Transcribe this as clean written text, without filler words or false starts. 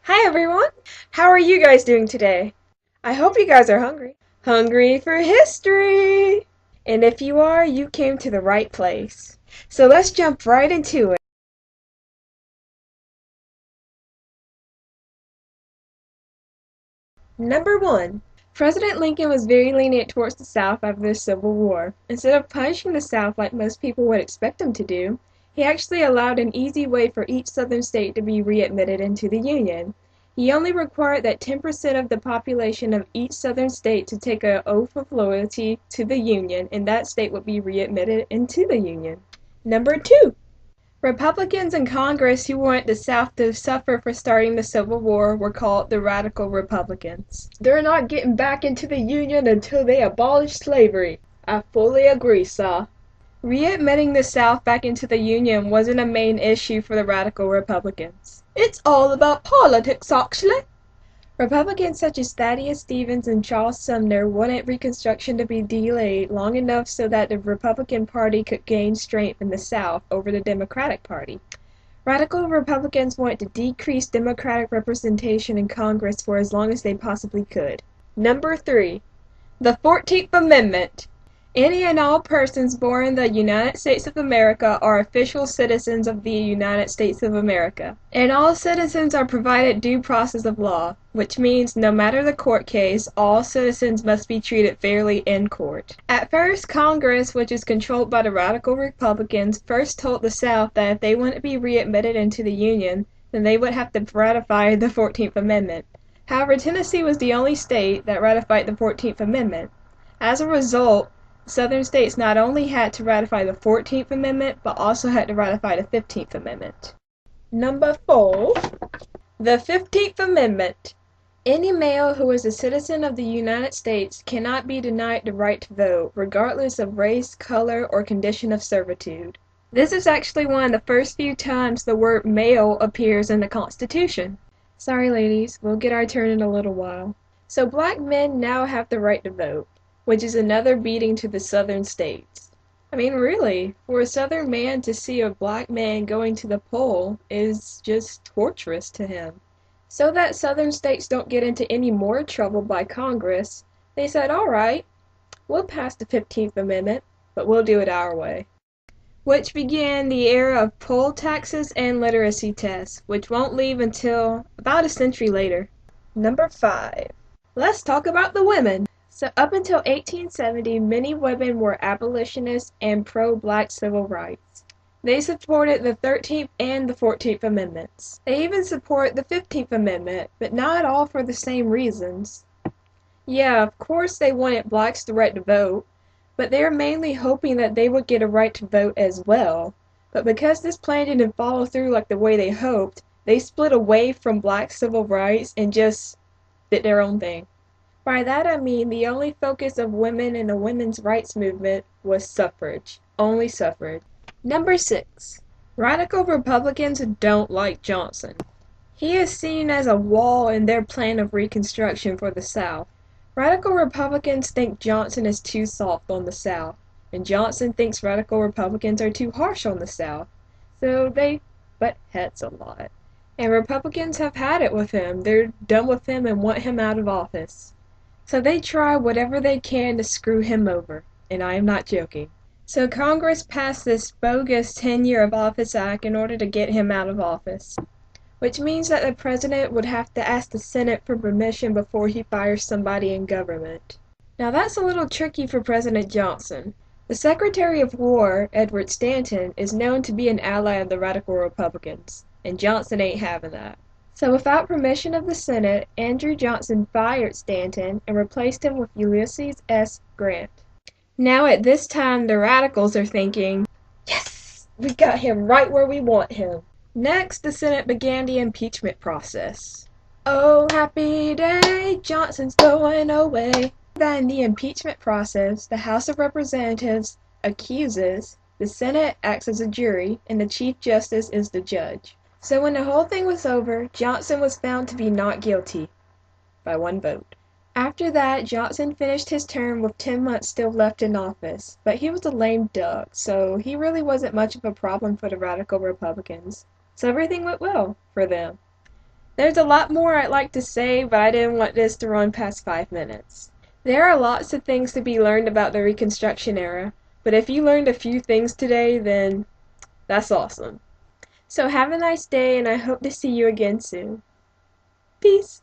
Hi everyone! How are you guys doing today? I hope you guys are hungry. Hungry for history! And if you are, you came to the right place. So let's jump right into it. Number 1. President Lincoln was very lenient towards the South after the Civil War. Instead of punishing the South like most people would expect him to do, he actually allowed an easy way for each Southern state to be readmitted into the Union. He only required that 10% of the population of each Southern state to take an oath of loyalty to the Union, and that state would be readmitted into the Union. Number 2. Republicans in Congress who wanted the South to suffer for starting the Civil War were called the Radical Republicans. They're not getting back into the Union until they abolish slavery. I fully agree, sir. Readmitting the South back into the Union wasn't a main issue for the Radical Republicans. It's all about politics, actually. Republicans such as Thaddeus Stevens and Charles Sumner wanted Reconstruction to be delayed long enough so that the Republican Party could gain strength in the South over the Democratic Party. Radical Republicans wanted to decrease Democratic representation in Congress for as long as they possibly could. Number 3. The 14th Amendment. Any and all persons born in the United States of America are official citizens of the United States of America, and all citizens are provided due process of law, which means no matter the court case, all citizens must be treated fairly in court. At first, Congress, which is controlled by the Radical Republicans, first told the South that if they wanted to be readmitted into the Union, then they would have to ratify the 14th Amendment. However, Tennessee was the only state that ratified the 14th Amendment. As a result, Southern states not only had to ratify the 14th Amendment, but also had to ratify the 15th Amendment. Number 4. The 15th Amendment. Any male who is a citizen of the United States cannot be denied the right to vote, regardless of race, color, or condition of servitude. This is actually one of the first few times the word male appears in the Constitution. Sorry ladies, we'll get our turn in a little while. So black men now have the right to vote, which is another beating to the southern states. I mean, really, for a southern man to see a black man going to the poll is just torturous to him. So that southern states don't get into any more trouble by Congress, they said, alright, we'll pass the 15th Amendment, but we'll do it our way. Which began the era of poll taxes and literacy tests, which won't leave until about a century later. Number 5. Let's talk about the women. So up until 1870, many women were abolitionists and pro-black civil rights. They supported the 13th and the 14th Amendments. They even support the 15th Amendment, but not all for the same reasons. Yeah, of course they wanted blacks the right to vote, but they were mainly hoping that they would get a right to vote as well. But because this plan didn't follow through like the way they hoped, they split away from black civil rights and just did their own thing. By that I mean the only focus of women in the women's rights movement was suffrage. Only suffrage. Number 6. Radical Republicans don't like Johnson. He is seen as a wall in their plan of Reconstruction for the South. Radical Republicans think Johnson is too soft on the South, and Johnson thinks Radical Republicans are too harsh on the South. So they butt heads a lot. And Republicans have had it with him. They're done with him and want him out of office. So they try whatever they can to screw him over, and I am not joking. So Congress passed this bogus 10-year of office act in order to get him out of office, which means that the president would have to ask the Senate for permission before he fires somebody in government. Now that's a little tricky for President Johnson. The Secretary of War, Edward Stanton, is known to be an ally of the Radical Republicans, and Johnson ain't having that. So without permission of the Senate, Andrew Johnson fired Stanton and replaced him with Ulysses S. Grant. Now at this time the radicals are thinking, yes, we got him right where we want him. Next, the Senate began the impeachment process. Oh, happy day, Johnson's going away. Then the impeachment process, the House of Representatives accuses, the Senate acts as a jury, and the Chief Justice is the judge. So when the whole thing was over, Johnson was found to be not guilty by one vote. After that, Johnson finished his term with 10 months still left in office, but he was a lame duck, so he really wasn't much of a problem for the Radical Republicans. So everything went well for them. There's a lot more I'd like to say, but I didn't want this to run past 5 minutes. There are lots of things to be learned about the Reconstruction era, but if you learned a few things today, then that's awesome. So have a nice day, and I hope to see you again soon. Peace!